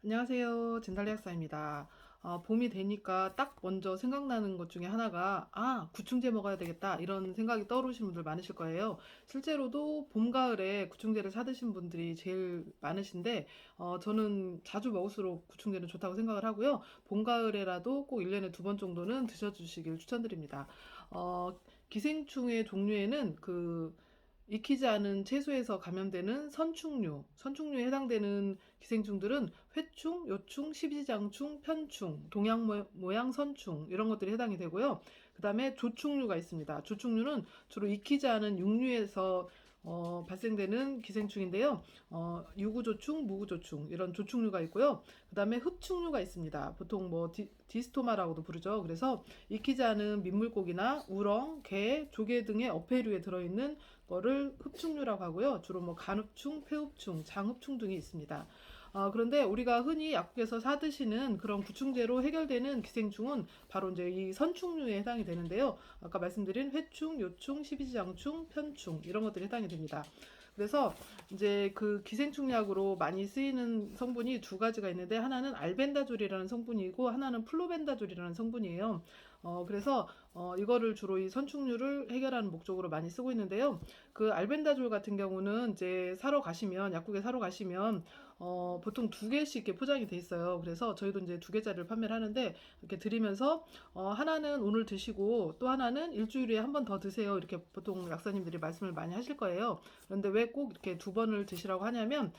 안녕하세요. 진달래 약사입니다. 봄이 되니까 딱 먼저 생각나는 것 중에 하나가, 구충제 먹어야 되겠다. 이런 생각이 떠오르시는 분들 많으실 거예요. 실제로도 봄, 가을에 구충제를 사 드신 분들이 제일 많으신데, 저는 자주 먹을수록 구충제는 좋다고 생각을 하고요. 봄, 가을에라도 꼭 1년에 2번 정도는 드셔주시길 추천드립니다. 어, 기생충의 종류에는 익히지 않은 채소에서 감염되는 선충류에 해당되는 기생충들은 회충, 요충, 십이지장충, 편충, 동양 모양 선충 이런 것들이 해당이 되고요. 그 다음에 조충류가 있습니다. 조충류는 주로 익히지 않은 육류에서 발생되는 기생충인데요. 유구조충, 무구조충 이런 조충류가 있고요. 그 다음에 흡충류가 있습니다. 보통 뭐 디스토마라고도 부르죠. 그래서 익히지 않은 민물고기나 우렁, 게, 조개 등의 어패류에 들어있는 거를 흡충류라고 하고요. 주로 뭐 간흡충, 폐흡충, 장흡충 등이 있습니다. 그런데 우리가 흔히 약국에서 사 드시는 그런 구충제로 해결되는 기생충은 바로 이제 이 선충류에 해당이 되는데요. 아까 말씀드린 회충, 요충, 십이지장충, 편충 이런 것들이 해당이 됩니다. 그래서 이제 그 기생충약으로 많이 쓰이는 성분이 두 가지가 있는데 하나는 알벤다졸이라는 성분이고 하나는 플로벤다졸이라는 성분이에요. 그래서 이거를 주로 이 선충류를 해결하는 목적으로 많이 쓰고 있는데요. 그 알벤다졸 같은 경우는 이제 사러 가시면 약국에 사러 가시면 보통 두 개씩 이렇게 포장이 돼 있어요. 그래서 저희도 이제 두 개짜리를 판매를 하는데 이렇게 드리면서 하나는 오늘 드시고 또 하나는 일주일에 한 번 더 드세요. 이렇게 보통 약사님들이 말씀을 많이 하실 거예요. 그런데 왜 꼭 이렇게 두 번을 드시라고 하냐면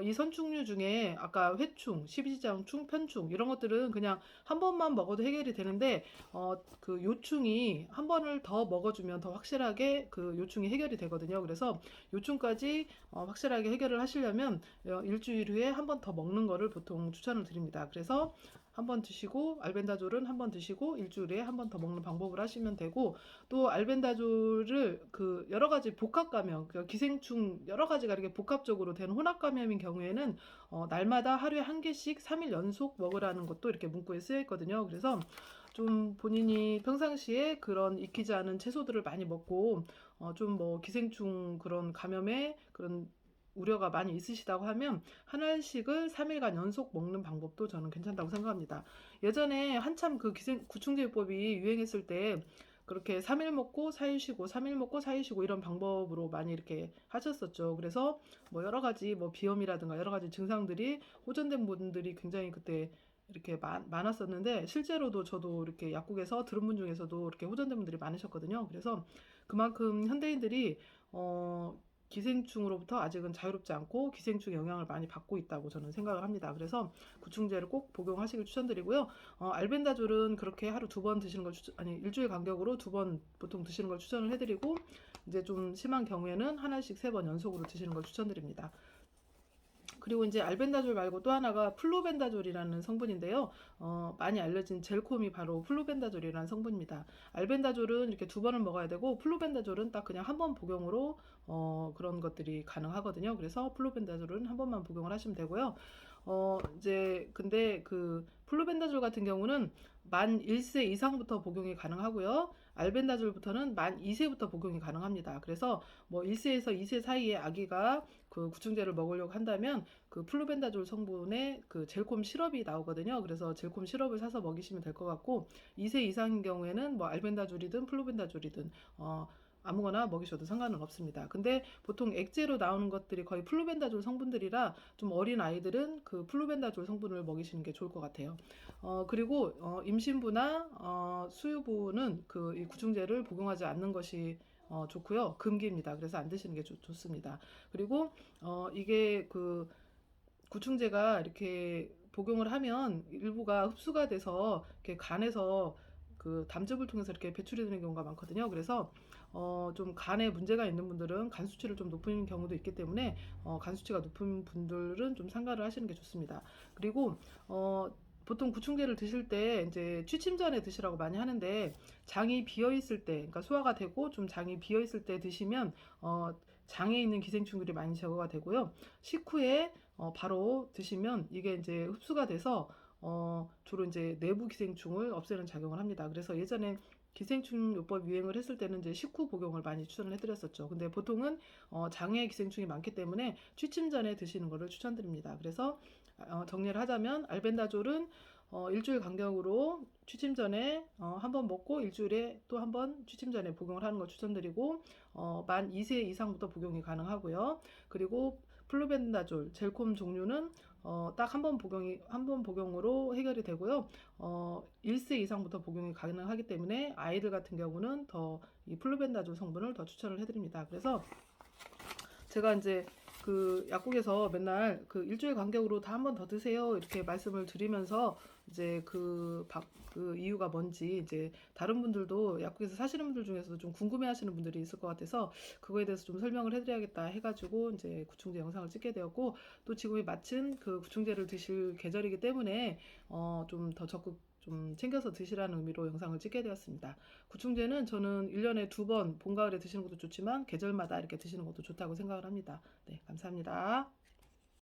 이 선충류 중에 아까 회충, 십이지장충, 편충 이런 것들은 그냥 한 번만 먹어도 해결이 되는데 그 요충이 한 번을 더 먹어주면 더 확실하게 그 요충이 해결이 되거든요. 그래서 요충까지 확실하게 해결을 하시려면 일주일 후에 한 번 더 먹는 거를 보통 추천을 드립니다. 그래서 한 번 드시고 알벤다졸은 한 번 드시고 일주일에 한 번 더 먹는 방법을 하시면 되고 또 알벤다졸을 그 여러 가지 복합 감염, 그 기생충 여러 가지가 이렇게 복합적으로 된 혼합 감염인 경우에는 날마다 하루에 한 개씩 3일 연속 먹으라는 것도 이렇게 문구에 쓰여 있거든요. 그래서 좀 본인이 평상시에 그런 익히지 않은 채소들을 많이 먹고 좀 뭐 기생충 그런 감염에 그런 우려가 많이 있으시다고 하면 한 알씩을 3일간 연속 먹는 방법도 저는 괜찮다고 생각합니다. 예전에 한참 그 구충제요법이 유행했을 때 그렇게 3일 먹고 4일 쉬고 3일 먹고 4일 쉬고 이런 방법으로 많이 이렇게 하셨었죠. 그래서 뭐 여러 가지 뭐 비염이라든가 여러 가지 증상들이 호전된 분들이 굉장히 그때 이렇게 많았었는데 실제로도 저도 이렇게 약국에서 들은 분 중에서도 이렇게 호전된 분들이 많으셨거든요. 그래서 그만큼 현대인들이 기생충으로부터 아직은 자유롭지 않고 기생충의 영향을 많이 받고 있다고 저는 생각을 합니다. 그래서 구충제를 꼭 복용하시길 추천드리고요. 알벤다졸은 그렇게 하루 두 번 드시는 걸 아니 일주일 간격으로 두 번 보통 드시는 걸 추천을 해드리고 이제 좀 심한 경우에는 하나씩 세 번 연속으로 드시는 걸 추천드립니다. 그리고 이제 알벤다졸 말고 또 하나가 플로벤다졸이라는 성분인데요. 많이 알려진 젤콤이 바로 플로벤다졸이라는 성분입니다. 알벤다졸은 이렇게 두 번을 먹어야 되고 플로벤다졸은 딱 그냥 한 번 복용으로 그런 것들이 가능하거든요. 그래서 플로벤다졸은 한 번만 복용을 하시면 되고요. 이제 근데 그 플로벤다졸 같은 경우는 만 1세 이상부터 복용이 가능하고요. 알벤다졸부터는 만 2세부터 복용이 가능합니다. 그래서 뭐 1세에서 2세 사이에 아기가 그 구충제를 먹으려고 한다면 그 플루벤다졸 성분의 그 젤콤 시럽이 나오거든요. 그래서 젤콤 시럽을 사서 먹이시면 될 것 같고 2세 이상인 경우에는 뭐 알벤다졸이든 플루벤다졸이든 아무거나 먹이셔도 상관은 없습니다. 근데 보통 액제로 나오는 것들이 거의 플루벤다졸 성분들이라 좀 어린 아이들은 그 플루벤다졸 성분을 먹이시는 게 좋을 것 같아요. 그리고 임신부나 수유부는 그 이 구충제를 복용하지 않는 것이 좋고요. 금기입니다. 그래서 안 드시는 게 좋습니다. 그리고 이게 그 구충제가 이렇게 복용을 하면 일부가 흡수가 돼서 이렇게 간에서 그 담즙을 통해서 이렇게 배출이 되는 경우가 많거든요. 그래서 좀 간에 문제가 있는 분들은 간 수치를 좀 높은 경우도 있기 때문에 간 수치가 높은 분들은 좀 삼가를 하시는 게 좋습니다. 그리고 보통 구충제를 드실 때 이제 취침 전에 드시라고 많이 하는데 장이 비어 있을 때, 그러니까 소화가 되고 좀 장이 비어 있을 때 드시면 장에 있는 기생충들이 많이 제거가 되고요. 식후에 바로 드시면 이게 이제 흡수가 돼서 주로 이제 내부 기생충을 없애는 작용을 합니다. 그래서 예전에 기생충요법 유행을 했을 때는 이제 식후 복용을 많이 추천을 해드렸었죠. 근데 보통은 장에 기생충이 많기 때문에 취침 전에 드시는 것을 추천드립니다. 그래서 정리를 하자면 알벤다졸은 일주일 간격으로 취침 전에 한 번 먹고 일주일에 또 한 번 취침 전에 복용을 하는 걸 추천드리고 만 2세 이상부터 복용이 가능하고요. 그리고 플루벤다졸 젤콤 종류는 딱 한 번 복용으로 해결이 되고요. 1세 이상부터 복용이 가능하기 때문에 아이들 같은 경우는 더 이 플루벤다졸 성분을 더 추천을 해드립니다. 그래서 제가 이제 그 약국에서 맨날 그 일주일 간격으로 다 한 번 더 드세요 이렇게 말씀을 드리면서 이제 그 이유가 뭔지 이제 다른 분들도 약국에서 사시는 분들 중에서도 좀 궁금해하시는 분들이 있을 것 같아서 그거에 대해서 좀 설명을 해드려야겠다 해가지고 이제 구충제 영상을 찍게 되었고 또 지금이 마침 그 구충제를 드실 계절이기 때문에 좀 더 적극 좀 챙겨서 드시라는 의미로 영상을 찍게 되었습니다. 구충제는 저는 1년에 2번 봄, 가을에 드시는 것도 좋지만 계절마다 이렇게 드시는 것도 좋다고 생각을 합니다. 네, 감사합니다.